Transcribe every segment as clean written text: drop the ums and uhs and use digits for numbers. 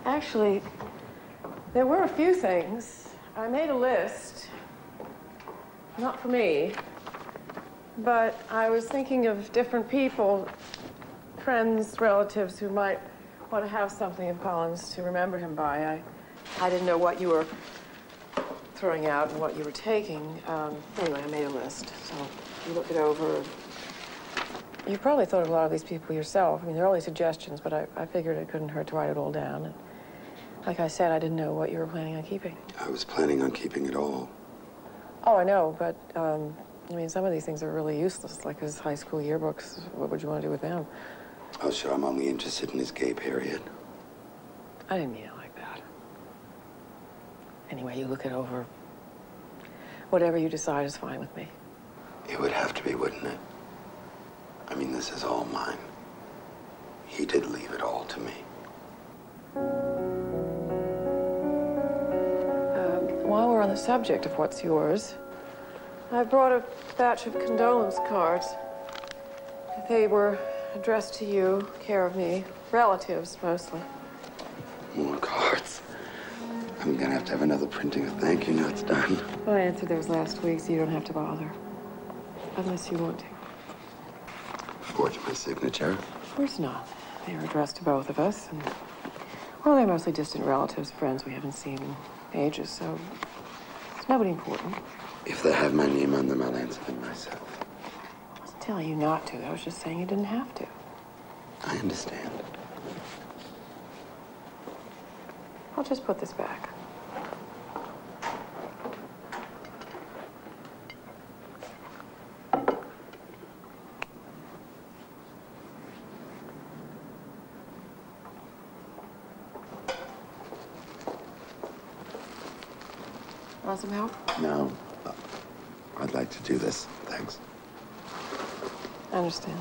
Actually, there were a few things. I made a list. Not for me, but I was thinking of different people, friends, relatives who might want to have something of Colin's to remember him by. I didn't know what you were throwing out and what you were taking. Anyway, I made a list, so you look it over. You probably thought of a lot of these people yourself. I mean, they're only suggestions, but I figured it couldn't hurt to write it all down. And like I said, I didn't know what you were planning on keeping. I was planning on keeping it all. Oh, I know, but, I mean, some of these things are really useless, like his high school yearbooks. What would you want to do with them? Oh, sure, I'm only interested in his gay period. I didn't mean it like that. Anyway, you look it over. Whatever you decide is fine with me. It would have to be, wouldn't it? I mean, this is all mine. He did leave it all to me. While we're on the subject of what's yours, I brought a batch of condolence cards. They were addressed to you, care of me, relatives mostly. More cards. I'm gonna have to have another printing of thank you notes done. I answered those last week, so you don't have to bother. Unless you want to. Forge my signature? Of course not. They were addressed to both of us, and, well, they're mostly distant relatives, friends we haven't seen in ages, so it's nobody important. If they have my name on them, I'll answer them myself. I wasn't telling you not to. I was just saying you didn't have to. I understand. I'll just put this back. Want some help? No. I'd like to do this. Thanks. I understand.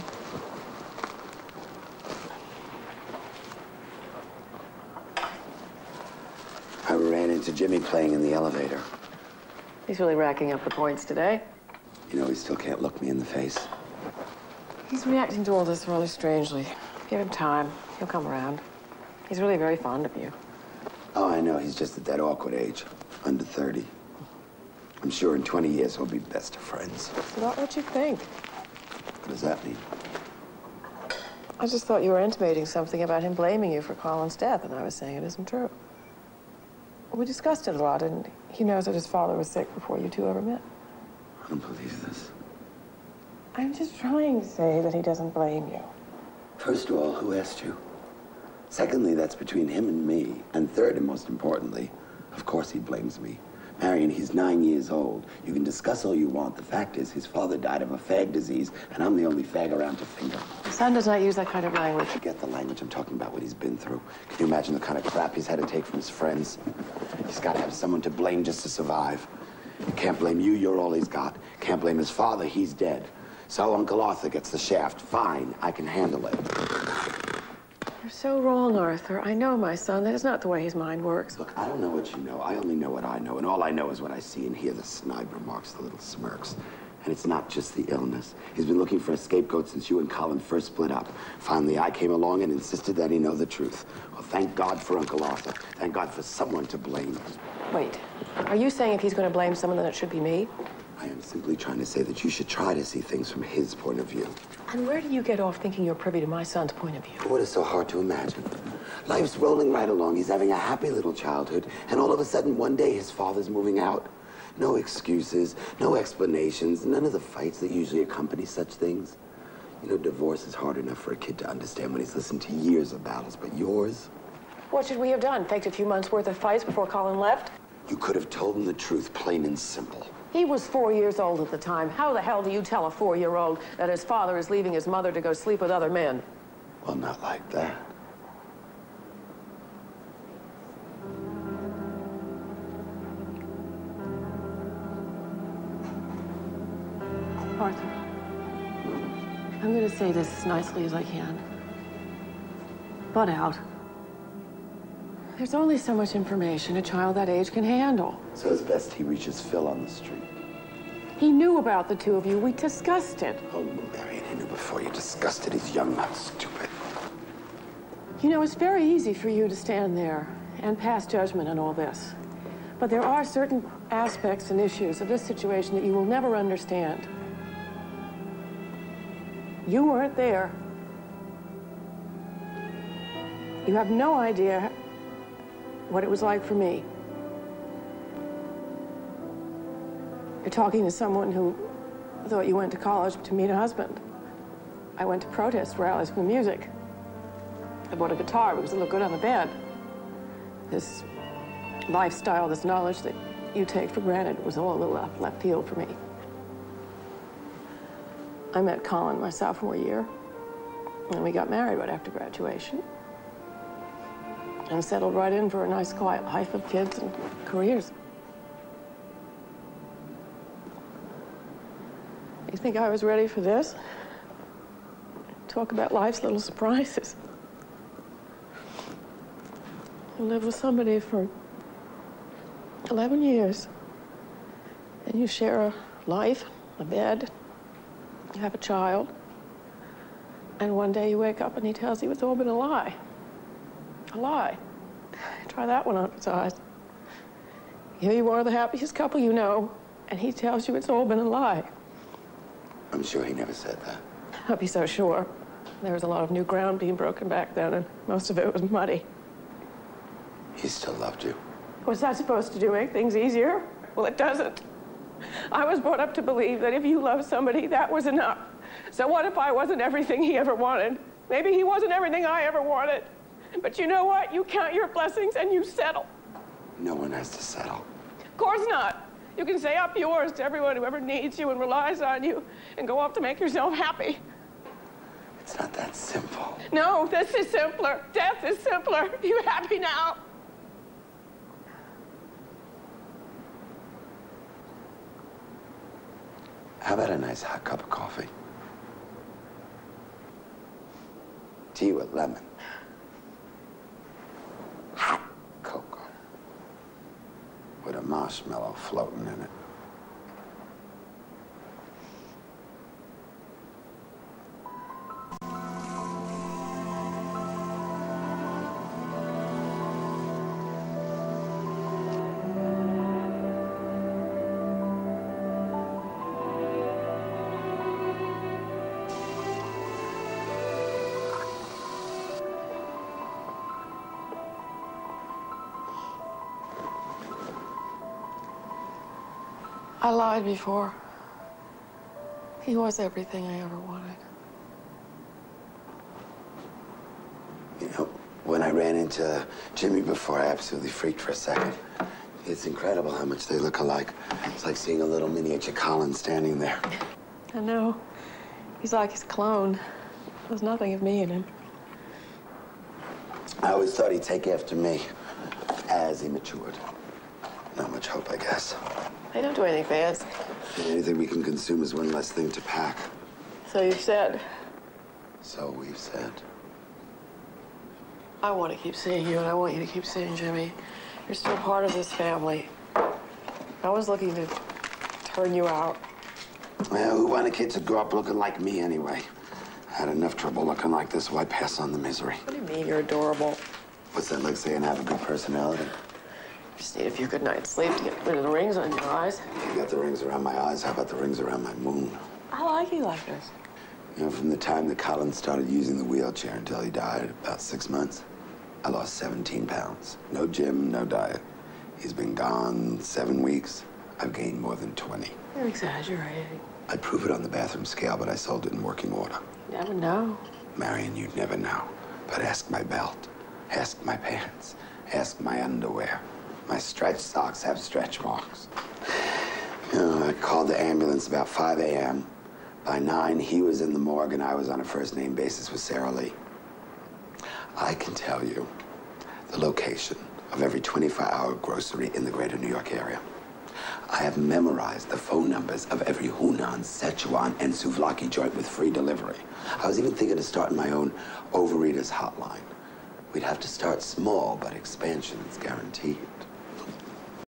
I ran into Jimmy playing in the elevator. He's really racking up the points today. You know, he still can't look me in the face. He's reacting to all this rather strangely. Give him time. He'll come around. He's really very fond of you. Oh, I know. He's just at that awkward age. Under 30. I'm sure in 20 years we'll be best of friends. It's not what you think. What does that mean? I just thought you were intimating something about him blaming you for Colin's death, and I was saying it isn't true. We discussed it a lot, and he knows that his father was sick before you two ever met. I don't believe this. I'm just trying to say that he doesn't blame you. First of all, who asked you? Secondly, that's between him and me. And third, and most importantly, of course he blames me. Marion, he's 9 years old. You can discuss all you want. The fact is, his father died of a fag disease, and I'm the only fag around to finger. Your son does not use that kind of language. Forget the language. I'm talking about what he's been through. Can you imagine the kind of crap he's had to take from his friends? He's got to have someone to blame just to survive. Can't blame you, you're all he's got. Can't blame his father, he's dead. So Uncle Arthur gets the shaft. Fine, I can handle it. You're so wrong, Arthur. I know my son. That is not the way his mind works. Look, I don't know what you know. I only know what I know. And all I know is what I see and hear, the snide remarks, the little smirks. And it's not just the illness. He's been looking for a scapegoat since you and Colin first split up. Finally, I came along and insisted that he know the truth. Well, thank God for Uncle Arthur. Thank God for someone to blame. Wait, are you saying if he's going to blame someone, then it should be me? I am simply trying to say that you should try to see things from his point of view. And where do you get off thinking you're privy to my son's point of view? What is so hard to imagine? Life's rolling right along. He's having a happy little childhood. And all of a sudden, one day, his father's moving out. No excuses, no explanations, none of the fights that usually accompany such things. You know, divorce is hard enough for a kid to understand when he's listened to years of battles, but yours? What should we have done? Faked a few months' worth of fights before Colin left? You could have told him the truth, plain and simple. He was 4 years old at the time. How the hell do you tell a 4-year-old that his father is leaving his mother to go sleep with other men? Well, not like that. Arthur, I'm going to say this as nicely as I can. Butt out. There's only so much information a child that age can handle. So it's best he reaches Phil on the street. He knew about the two of you. We discussed it. Oh, Marion, he knew before you discussed it. He's young, not stupid. You know, it's very easy for you to stand there and pass judgment on all this. But there are certain aspects and issues of this situation that you will never understand. You weren't there. You have no idea what it was like for me. You're talking to someone who thought you went to college to meet a husband. I went to protest rallies for the music. I bought a guitar because it looked good on the bed. This lifestyle, this knowledge that you take for granted was all a little left field for me. I met Colin my sophomore year, and we got married right after graduation. And settled right in for a nice, quiet life of kids and careers. You think I was ready for this? Talk about life's little surprises. You live with somebody for 11 years, and you share a life, a bed, you have a child, and one day you wake up and he tells you it's all been a lie. A lie. Try that one on its eyes. Here you are, the happiest couple you know, and he tells you it's all been a lie. I'm sure he never said that. I'll be so sure. There was a lot of new ground being broken back then, and most of it was muddy. He still loved you. What's that supposed to do, make things easier? Well, it doesn't. I was brought up to believe that if you love somebody, that was enough. So what if I wasn't everything he ever wanted? Maybe he wasn't everything I ever wanted. But you know what? You count your blessings and you settle. No one has to settle. Of course not. You can say up yours to everyone who ever needs you and relies on you and go off to make yourself happy. It's not that simple. No, this is simpler. Death is simpler. Are you happy now? How about a nice hot cup of coffee? Tea with lemon. Hot cocoa. With a marshmallow floating in it. I lied before. He was everything I ever wanted. You know, when I ran into Jimmy before, I absolutely freaked for a second. It's incredible how much they look alike. It's like seeing a little miniature Colin standing there. I know. He's like his clone. There's nothing of me in him. I always thought he'd take after me as he matured. Not much hope, I guess. They don't do anything fast. Anything we can consume is one less thing to pack. So you've said. So we've said. I want to keep seeing you, and I want you to keep seeing Jimmy. You're still part of this family. I was looking to turn you out. Well, who wanted kids to grow up looking like me anyway? I had enough trouble looking like this, so I pass on the misery. What do you mean you're adorable? What's that like saying I have a good personality? Just need a few good nights' sleep to get rid of the rings on your eyes. You got the rings around my eyes. How about the rings around my moon? I like you like this. You know, from the time that Colin started using the wheelchair until he died, about 6 months, I lost 17 pounds. No gym, no diet. He's been gone 7 weeks. I've gained more than 20. You're exaggerating. I'd prove it on the bathroom scale, but I sold it in working order. You never know. Marion, you'd never know. But ask my belt. Ask my pants. Ask my underwear. My stretch socks have stretch marks. You know, I called the ambulance about 5 a.m. By 9, he was in the morgue and I was on a first-name basis with Sarah Lee. I can tell you the location of every 24-hour grocery in the greater New York area. I have memorized the phone numbers of every Hunan, Szechuan, and souvlaki joint with free delivery. I was even thinking of starting my own overeaters hotline. We'd have to start small, but expansion is guaranteed.